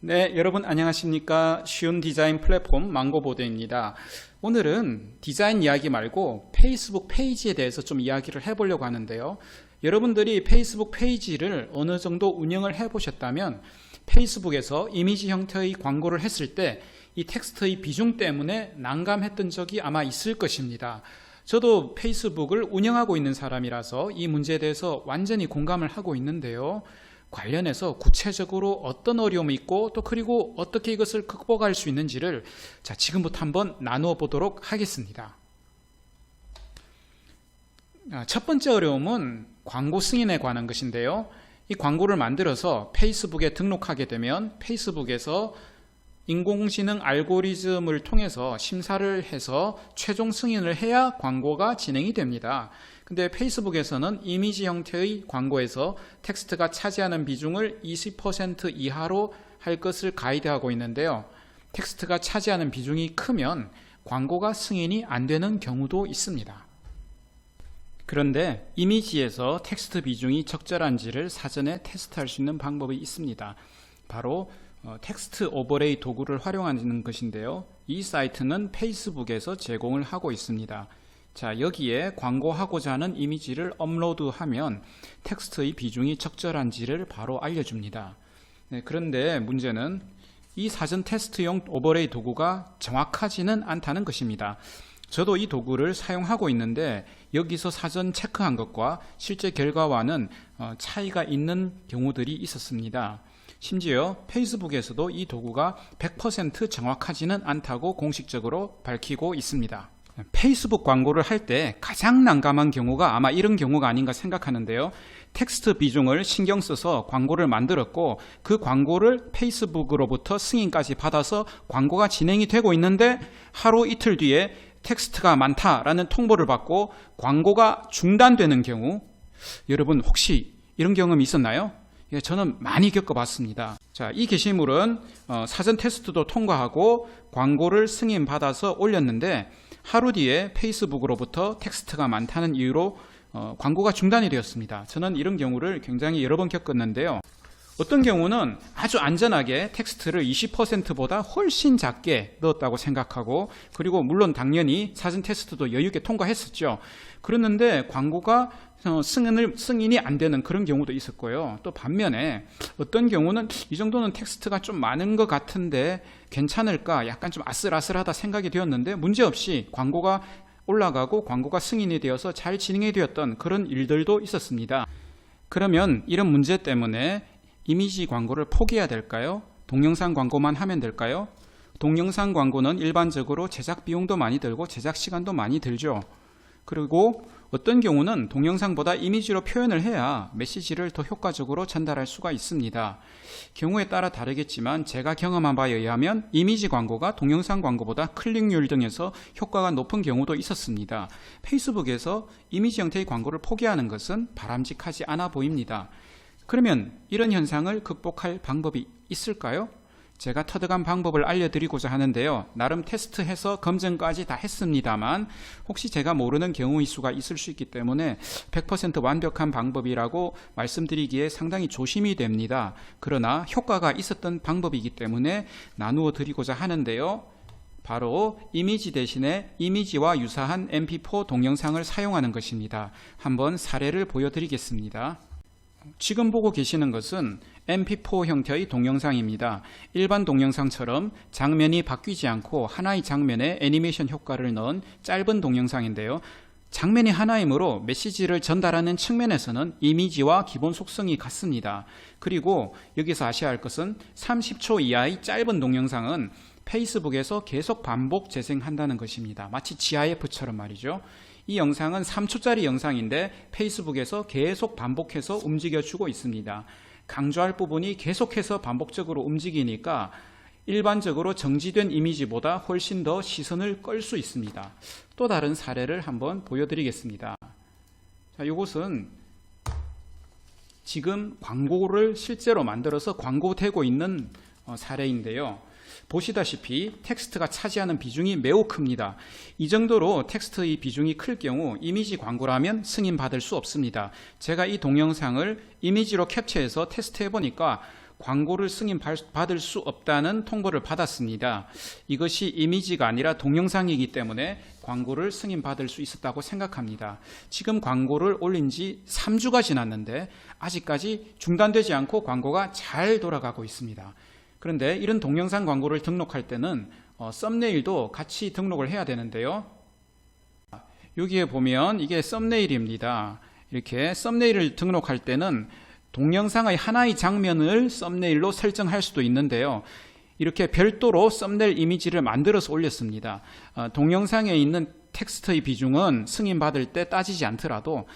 네, 여러분 안녕하십니까? 쉬운 디자인 플랫폼 망고보드입니다. 오늘은 디자인 이야기 말고 페이스북 페이지에 대해서 좀 이야기를 해보려고 하는데요. 여러분들이 페이스북 페이지를 어느 정도 운영을 해보셨다면 페이스북에서 이미지 형태의 광고를 했을 때 이 텍스트의 비중 때문에 난감했던 적이 아마 있을 것입니다. 저도 페이스북을 운영하고 있는 사람이라서 이 문제에 대해서 완전히 공감을 하고 있는데요. 관련해서 구체적으로 어떤 어려움이 있고 또 그리고 어떻게 이것을 극복할 수 있는지를 지금부터 한번 나누어 보도록 하겠습니다. 첫 번째 어려움은 광고 승인에 관한 것인데요. 이 광고를 만들어서 페이스북에 등록하게 되면 페이스북에서 인공지능 알고리즘을 통해서 심사를 해서 최종 승인을 해야 광고가 진행이 됩니다. 근데 페이스북에서는 이미지 형태의 광고에서 텍스트가 차지하는 비중을 20% 이하로 할 것을 가이드하고 있는데요. 텍스트가 차지하는 비중이 크면 광고가 승인이 안 되는 경우도 있습니다. 그런데 이미지에서 텍스트 비중이 적절한지를 사전에 테스트할 수 있는 방법이 있습니다. 바로 텍스트 오버레이 도구를 활용하는 것인데요. 이 사이트는 페이스북에서 제공을 하고 있습니다. 자, 여기에 광고하고자 하는 이미지를 업로드하면 텍스트의 비중이 적절한지를 바로 알려줍니다. 그런데 문제는 이 사전 테스트용 오버레이 도구가 정확하지는 않다는 것입니다. 저도 이 도구를 사용하고 있는데 여기서 사전 체크한 것과 실제 결과와는 차이가 있는 경우들이 있었습니다. 심지어 페이스북에서도 이 도구가 100% 정확하지는 않다고 공식적으로 밝히고 있습니다. 페이스북 광고를 할 때 가장 난감한 경우가 아마 이런 경우가 아닌가 생각하는데요. 텍스트 비중을 신경 써서 광고를 만들었고 그 광고를 페이스북으로부터 승인까지 받아서 광고가 진행이 되고 있는데 하루 이틀 뒤에 텍스트가 많다라는 통보를 받고 광고가 중단되는 경우, 여러분 혹시 이런 경험이 있었나요? 저는 많이 겪어봤습니다. 자, 이 게시물은 사전 테스트도 통과하고 광고를 승인받아서 올렸는데 하루 뒤에 페이스북으로부터 텍스트가 많다는 이유로 광고가 중단이 되었습니다. 저는 이런 경우를 굉장히 여러 번 겪었는데요. 어떤 경우는 아주 안전하게 텍스트를 20%보다 훨씬 작게 넣었다고 생각하고, 그리고 물론 당연히 사전 테스트도 여유있게 통과했었죠. 그랬는데 광고가 승인이 안 되는 그런 경우도 있었고요. 또 반면에 어떤 경우는 이 정도는 텍스트가 좀 많은 것 같은데 괜찮을까, 약간 좀 아슬아슬하다 생각이 되었는데 문제없이 광고가 올라가고 광고가 승인이 되어서 잘 진행이 되었던 그런 일들도 있었습니다. 그러면 이런 문제 때문에 이미지 광고를 포기해야 될까요? 동영상 광고만 하면 될까요? 동영상 광고는 일반적으로 제작 비용도 많이 들고 제작 시간도 많이 들죠. 그리고 어떤 경우는 동영상보다 이미지로 표현을 해야 메시지를 더 효과적으로 전달할 수가 있습니다. 경우에 따라 다르겠지만 제가 경험한 바에 의하면 이미지 광고가 동영상 광고보다 클릭률 등에서 효과가 높은 경우도 있었습니다. 페이스북에서 이미지 형태의 광고를 포기하는 것은 바람직하지 않아 보입니다. 그러면 이런 현상을 극복할 방법이 있을까요? 제가 터득한 방법을 알려드리고자 하는데요. 나름 테스트해서 검증까지 다 했습니다만 혹시 제가 모르는 경우일 수가 있을 수 있기 때문에 100% 완벽한 방법이라고 말씀드리기에 상당히 조심이 됩니다. 그러나 효과가 있었던 방법이기 때문에 나누어 드리고자 하는데요. 바로 이미지 대신에 이미지와 유사한 mp4 동영상을 사용하는 것입니다. 한번 사례를 보여드리겠습니다. 지금 보고 계시는 것은 mp4 형태의 동영상입니다. 일반 동영상처럼 장면이 바뀌지 않고 하나의 장면에 애니메이션 효과를 넣은 짧은 동영상인데요. 장면이 하나이므로 메시지를 전달하는 측면에서는 이미지와 기본 속성이 같습니다. 그리고 여기서 아셔야 할 것은 30초 이하의 짧은 동영상은 페이스북에서 계속 반복 재생한다는 것입니다. 마치 GIF처럼 말이죠. 이 영상은 3초짜리 영상인데 페이스북에서 계속 반복해서 움직여주고 있습니다. 강조할 부분이 계속해서 반복적으로 움직이니까 일반적으로 정지된 이미지보다 훨씬 더 시선을 끌 수 있습니다. 또 다른 사례를 한번 보여드리겠습니다. 자, 이것은 지금 광고를 실제로 만들어서 광고되고 있는 사례인데요. 보시다시피 텍스트가 차지하는 비중이 매우 큽니다. 이 정도로 텍스트의 비중이 클 경우 이미지 광고라면 승인받을 수 없습니다. 제가 이 동영상을 이미지로 캡처해서 테스트해 보니까 광고를 승인받을 수 없다는 통보를 받았습니다. 이것이 이미지가 아니라 동영상이기 때문에 광고를 승인받을 수 있었다고 생각합니다. 지금 광고를 올린 지 3주가 지났는데 아직까지 중단되지 않고 광고가 잘 돌아가고 있습니다. 그런데 이런 동영상 광고를 등록할 때는 썸네일도 같이 등록을 해야 되는데요. 여기에 보면 이게 썸네일입니다. 이렇게 썸네일을 등록할 때는 동영상의 하나의 장면을 썸네일로 설정할 수도 있는데요. 이렇게 별도로 썸네일 이미지를 만들어서 올렸습니다. 동영상에 있는 텍스트의 비중은 승인받을 때 따지지 않더라도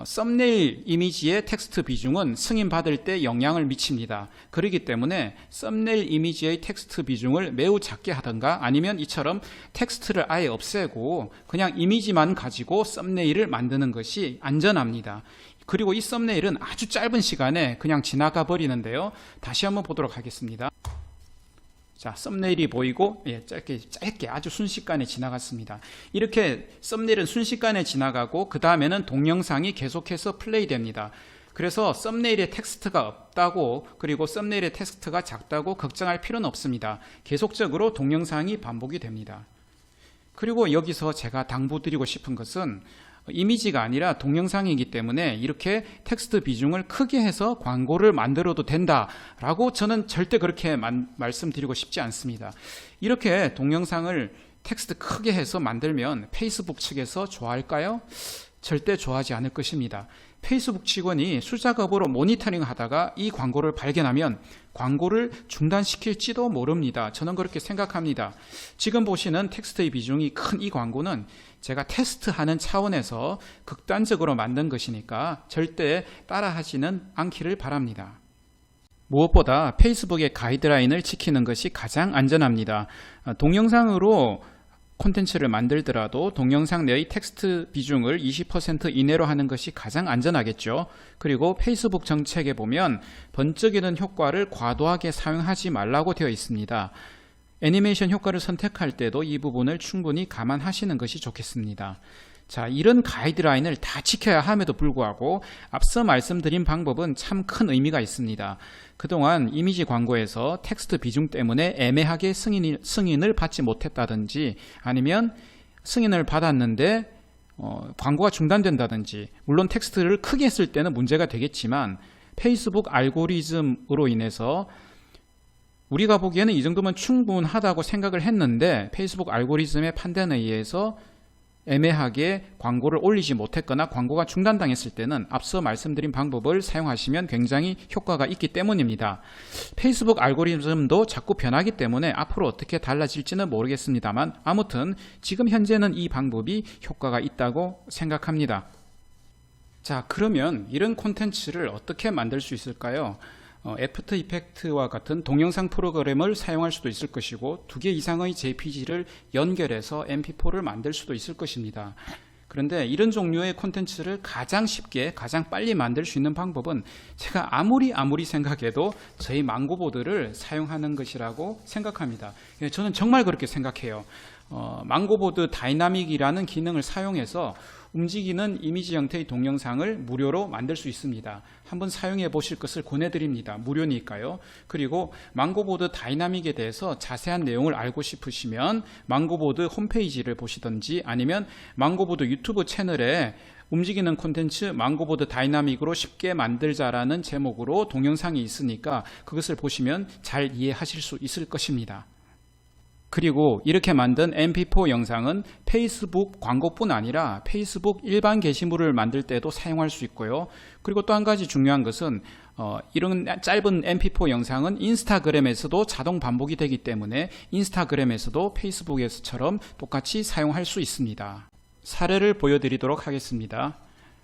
썸네일 이미지의 텍스트 비중은 승인받을 때 영향을 미칩니다. 그렇기 때문에 썸네일 이미지의 텍스트 비중을 매우 작게 하던가 아니면 이처럼 텍스트를 아예 없애고 그냥 이미지만 가지고 썸네일을 만드는 것이 안전합니다. 그리고 이 썸네일은 아주 짧은 시간에 그냥 지나가 버리는데요. 다시 한번 보도록 하겠습니다. 자, 썸네일이 보이고 짧게 아주 순식간에 지나갔습니다. 이렇게 썸네일은 순식간에 지나가고 그 다음에는 동영상이 계속해서 플레이됩니다. 그래서 썸네일에 텍스트가 없다고 그리고 썸네일의 텍스트가 작다고 걱정할 필요는 없습니다. 계속적으로 동영상이 반복이 됩니다. 그리고 여기서 제가 당부드리고 싶은 것은 이미지가 아니라 동영상이기 때문에 이렇게 텍스트 비중을 크게 해서 광고를 만들어도 된다라고 저는 절대 그렇게 말씀드리고 싶지 않습니다. 이렇게 동영상을 텍스트 크게 해서 만들면 페이스북 측에서 좋아할까요? 절대 좋아하지 않을 것입니다. 페이스북 직원이 수작업으로 모니터링 하다가 이 광고를 발견하면 광고를 중단시킬지도 모릅니다. 저는 그렇게 생각합니다. 지금 보시는 텍스트의 비중이 큰 이 광고는 제가 테스트하는 차원에서 극단적으로 만든 것이니까 절대 따라하지는 않기를 바랍니다. 무엇보다 페이스북의 가이드라인을 지키는 것이 가장 안전합니다. 동영상으로 콘텐츠를 만들더라도 동영상 내의 텍스트 비중을 20% 이내로 하는 것이 가장 안전하겠죠. 그리고 페이스북 정책에 보면 번쩍이는 효과를 과도하게 사용하지 말라고 되어 있습니다. 애니메이션 효과를 선택할 때도 이 부분을 충분히 감안하시는 것이 좋겠습니다. 자, 이런 가이드라인을 다 지켜야 함에도 불구하고 앞서 말씀드린 방법은 참 큰 의미가 있습니다. 그동안 이미지 광고에서 텍스트 비중 때문에 애매하게 승인을 받지 못했다든지 아니면 승인을 받았는데 광고가 중단된다든지 물론 텍스트를 크게 했을 때는 문제가 되겠지만 페이스북 알고리즘으로 인해서 우리가 보기에는 이 정도면 충분하다고 생각을 했는데 페이스북 알고리즘의 판단에 의해서 애매하게 광고를 올리지 못했거나 광고가 중단당했을 때는 앞서 말씀드린 방법을 사용하시면 굉장히 효과가 있기 때문입니다. 페이스북 알고리즘도 자꾸 변하기 때문에 앞으로 어떻게 달라질지는 모르겠습니다만 아무튼 지금 현재는 이 방법이 효과가 있다고 생각합니다. 자, 그러면 이런 콘텐츠를 어떻게 만들 수 있을까요? 애프터 이펙트와 같은 동영상 프로그램을 사용할 수도 있을 것이고 2개 이상의 JPG를 연결해서 MP4를 만들 수도 있을 것입니다. 그런데 이런 종류의 콘텐츠를 가장 쉽게 가장 빨리 만들 수 있는 방법은 제가 아무리 생각해도 저희 망고보드를 사용하는 것이라고 생각합니다. 저는 정말 그렇게 생각해요. 망고보드 다이나믹이라는 기능을 사용해서 움직이는 이미지 형태의 동영상을 무료로 만들 수 있습니다. 한번 사용해 보실 것을 권해드립니다. 무료니까요. 그리고 망고보드 다이나믹에 대해서 자세한 내용을 알고 싶으시면 망고보드 홈페이지를 보시든지 아니면 망고보드 유튜브 채널에 움직이는 콘텐츠 망고보드 다이나믹으로 쉽게 만들자라는 제목으로 동영상이 있으니까 그것을 보시면 잘 이해하실 수 있을 것입니다. 그리고 이렇게 만든 mp4 영상은 페이스북 광고뿐 아니라 페이스북 일반 게시물을 만들 때도 사용할 수 있고요. 그리고 또 한 가지 중요한 것은 이런 짧은 mp4 영상은 인스타그램에서도 자동 반복이 되기 때문에 인스타그램에서도 페이스북에서처럼 똑같이 사용할 수 있습니다. 사례를 보여드리도록 하겠습니다.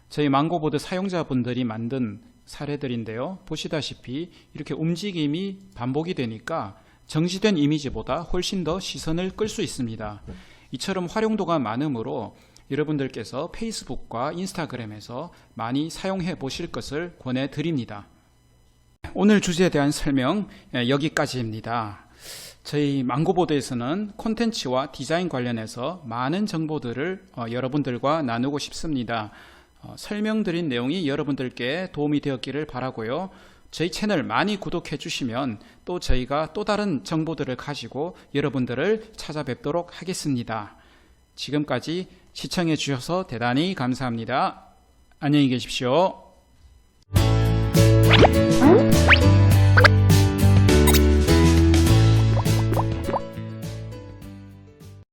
저희 망고보드 사용자분들이 만든 사례들인데요. 보시다시피 이렇게 움직임이 반복이 되니까 정지된 이미지보다 훨씬 더 시선을 끌 수 있습니다. 이처럼 활용도가 많으므로 여러분들께서 페이스북과 인스타그램에서 많이 사용해 보실 것을 권해드립니다. 오늘 주제에 대한 설명 여기까지입니다. 저희 망고보드에서는 콘텐츠와 디자인 관련해서 많은 정보들을 여러분들과 나누고 싶습니다. 설명드린 내용이 여러분들께 도움이 되었기를 바라고요. 저희 채널 많이 구독해 주시면 또 저희가 또 다른 정보들을 가지고 여러분들을 찾아뵙도록 하겠습니다. 지금까지 시청해 주셔서 대단히 감사합니다. 안녕히 계십시오.